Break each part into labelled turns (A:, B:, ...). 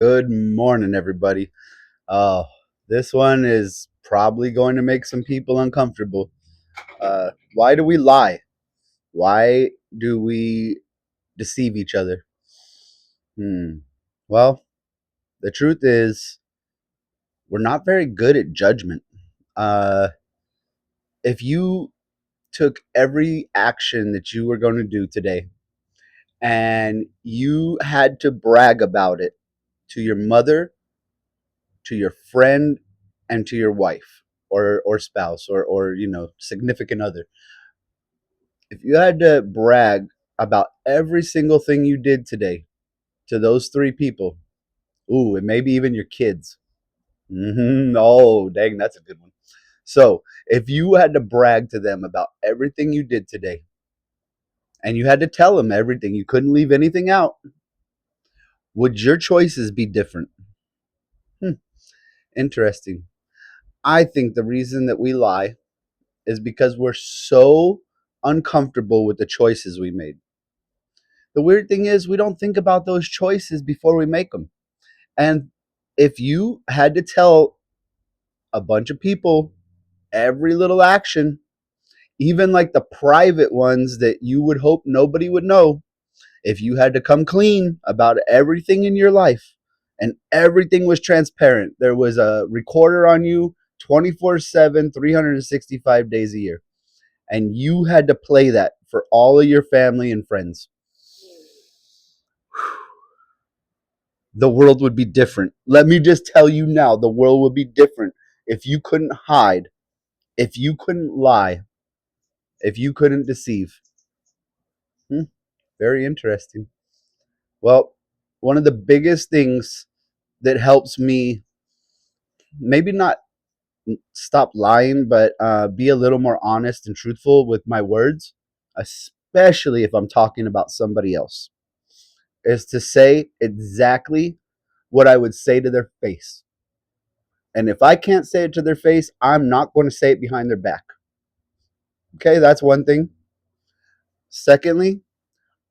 A: Good morning, everybody. Uh, this one is probably going to make some people uncomfortable. Why do we lie? Why do we deceive each other? Well, the truth is, we're not very good at judgment. Uh, if you took every action that you were going to do today and you had to brag about it to your mother, to your friend, and to your wife or spouse or significant other, if you had to brag about every single thing you did today to those three people, ooh, and maybe even your kids. Oh, dang, that's a good one. So if you had to brag to them about everything you did today and you had to tell them everything, you couldn't leave anything out, would your choices be different? Hmm, interesting. I think the reason that we lie is because we're so uncomfortable with the choices we made. The weird thing is, we don't think about those choices before we make them. And if you had to tell a bunch of people every little action, even like the private ones that you would hope nobody would know, if you had to come clean about everything in your life and everything was transparent, there was a recorder on you 24/7, 365 days a year, and you had to play that for all of your family and friends, the world would be different. Let me just tell you now, the world would be different if you couldn't hide, if you couldn't lie, if you couldn't deceive. Hmm, very interesting. Well, one of the biggest things that helps me maybe not stop lying, but be a little more honest and truthful with my words, especially if I'm talking about somebody else, is to say exactly what I would say to their face. And if I can't say it to their face, I'm not going to say it behind their back. Okay, that's one thing. Secondly,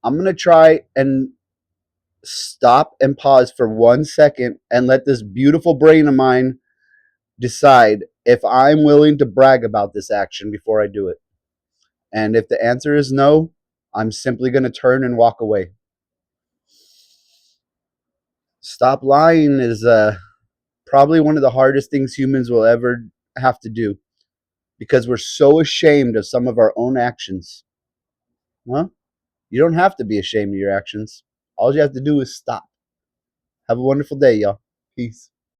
A: I'm going to try and stop and pause for 1 second and let this beautiful brain of mine decide if I'm willing to brag about this action before I do it. And if the answer is no, I'm simply going to turn and walk away. Stop lying is probably one of the hardest things humans will ever have to do because we're so ashamed of some of our own actions. Well, you don't have to be ashamed of your actions. All you have to do is stop. Have a wonderful day, y'all. Peace.